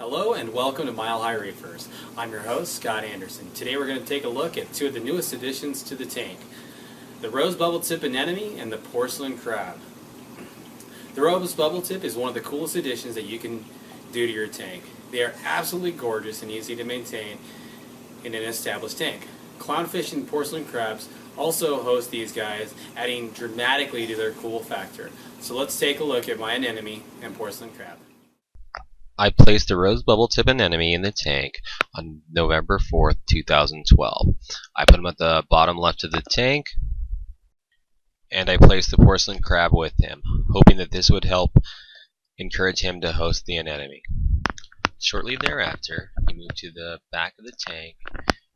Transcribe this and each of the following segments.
Hello and welcome to Mile High Reefers. I'm your host, Scott Anderson. Today we're going to take a look at two of the newest additions to the tank, the Rose Bubble Tip Anemone and the Porcelain Crab. The Rose Bubble Tip is one of the coolest additions that you can do to your tank. They are absolutely gorgeous and easy to maintain in an established tank. Clownfish and porcelain crabs also host these guys, adding dramatically to their cool factor. So let's take a look at my anemone and porcelain crab. I placed the Rose Bubble Tip Anemone in the tank on November 4th, 2012. I put him at the bottom left of the tank, and I placed the Porcelain Crab with him, hoping that this would help encourage him to host the anemone. Shortly thereafter, he moved to the back of the tank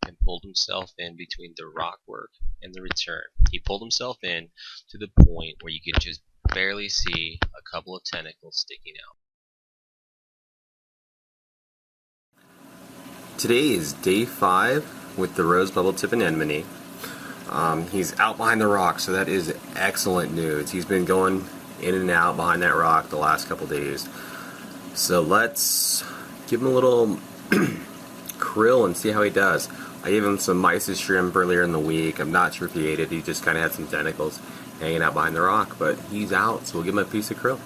and pulled himself in between the rock work and the return. He pulled himself in to the point where you could just barely see a couple of tentacles sticking out. Today is day 5 with the Rose Bubble Tip Anemone. He's out behind the rock, so that is excellent news. He's been going in and out behind that rock the last couple days. So let's give him a little krill and see how he does. I gave him some mysis shrimp earlier in the week. I'm not sure if he ate it. He just kind of had some tentacles hanging out behind the rock, but he's out, so we'll give him a piece of krill.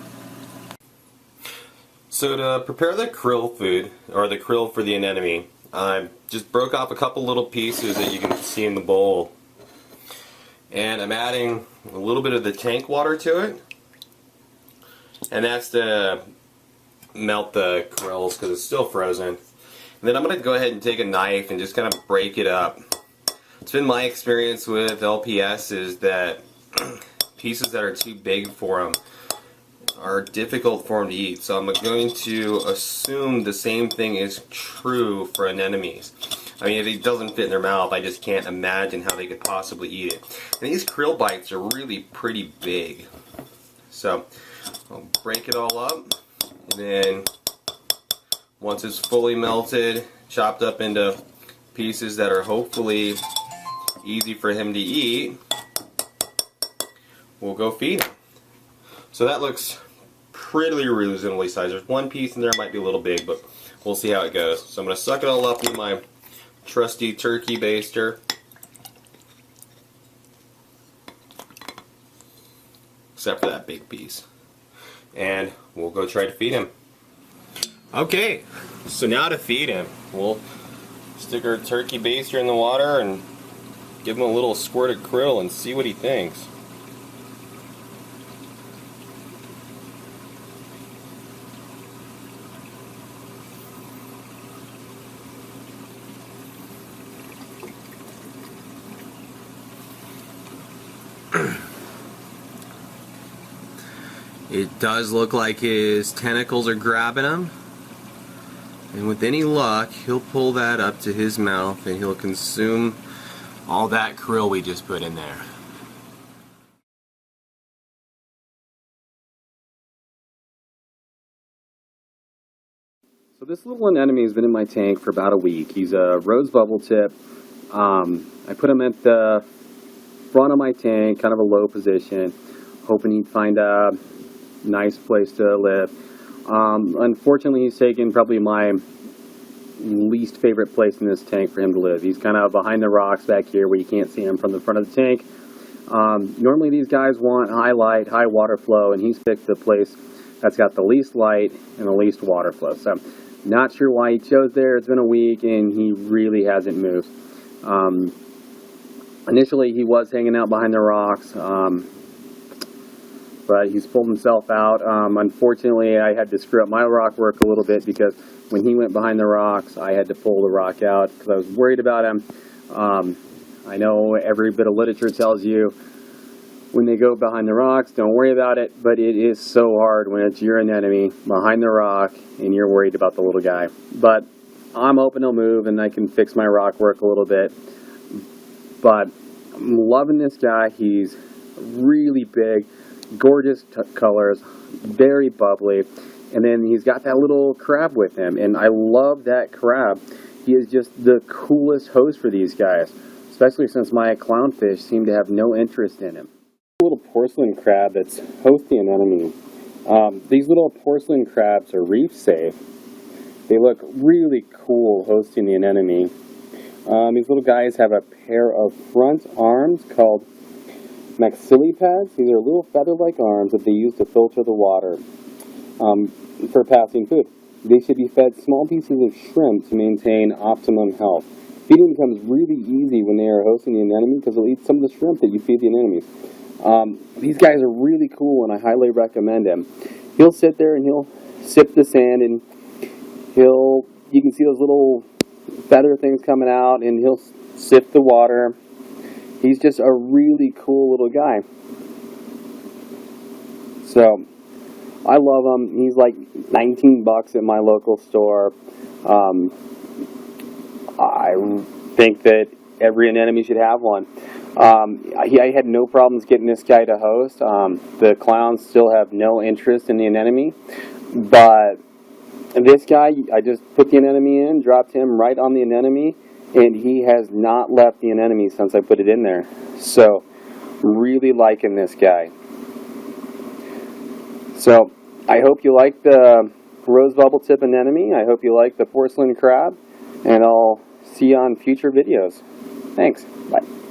So to prepare the krill food, or the krill for the anemone, I just broke off a couple little pieces that you can see in the bowl. And I'm adding a little bit of the tank water to it. And that's to melt the krills because it's still frozen. And then I'm going to go ahead and take a knife and just kind of break it up. It's been my experience with LPS is that pieces that are too big for them are difficult for them to eat, so I'm going to assume the same thing is true for anemones. I mean, if it doesn't fit in their mouth, I just can't imagine how they could possibly eat it. And these krill bites are really pretty big. So I'll break it all up, and then once it's fully melted, chopped up into pieces that are hopefully easy for him to eat, we'll go feed him. So that looks pretty reasonably sized. There's one piece in there might be a little big, but we'll see how it goes. So I'm going to suck it all up in my trusty turkey baster. Except for that big piece. And we'll go try to feed him. Okay, so now to feed him, we'll stick our turkey baster in the water and give him a little squirt of krill and see what he thinks. It does look like his tentacles are grabbing him, and with any luck he'll pull that up to his mouth and he'll consume all that krill we just put in there. So this little anemone has been in my tank for about a week. He's a Rose Bubble Tip. I put him at the front of my tank, kind of a low position, hoping he'd find a nice place to live. Unfortunately, he's taken probably my least favorite place in this tank for him to live. He's kind of behind the rocks back here where you can't see him from the front of the tank. Normally these guys want high light, high water flow, and he's picked the place that's got the least light and the least water flow. So not sure why he chose there. It's been a week and he really hasn't moved. Initially he was hanging out behind the rocks, but he's pulled himself out. Unfortunately, I had to screw up my rock work a little bit because when he went behind the rocks, I had to pull the rock out because I was worried about him. I know every bit of literature tells you when they go behind the rocks, don't worry about it, but it is so hard when it's your anemone behind the rock and you're worried about the little guy. But I'm hoping he'll move and I can fix my rock work a little bit. But I'm loving this guy. He's really big. Gorgeous colors, very bubbly, and then he's got that little crab with him, and I love that crab. He is just the coolest host for these guys, especially since my clownfish seem to have no interest in him. A little porcelain crab that's hosting an anemone. These little porcelain crabs are reef safe, They look really cool hosting the anemone. These little guys have a pair of front arms called maxillipeds. These are little feather-like arms that they use to filter the water for passing food. They should be fed small pieces of shrimp to maintain optimum health. Feeding becomes really easy when they are hosting the anemone because they'll eat some of the shrimp that you feed the anemones. These guys are really cool, and I highly recommend him. He'll sit there and he'll sip the sand, and you can see those little feather things coming out, and he'll sip the water. He's just a really cool little guy. So, I love him. He's like $19 at my local store. I think that every anemone should have one. I had no problems getting this guy to host. The clowns still have no interest in the anemone, but this guy, I just put the anemone in, dropped him right on the anemone, and he has not left the anemone since I put it in there. So, really liking this guy. So, I hope you like the Rose Bubble Tip Anemone. I hope you like the Porcelain Crab, and I'll see you on future videos. Thanks. Bye.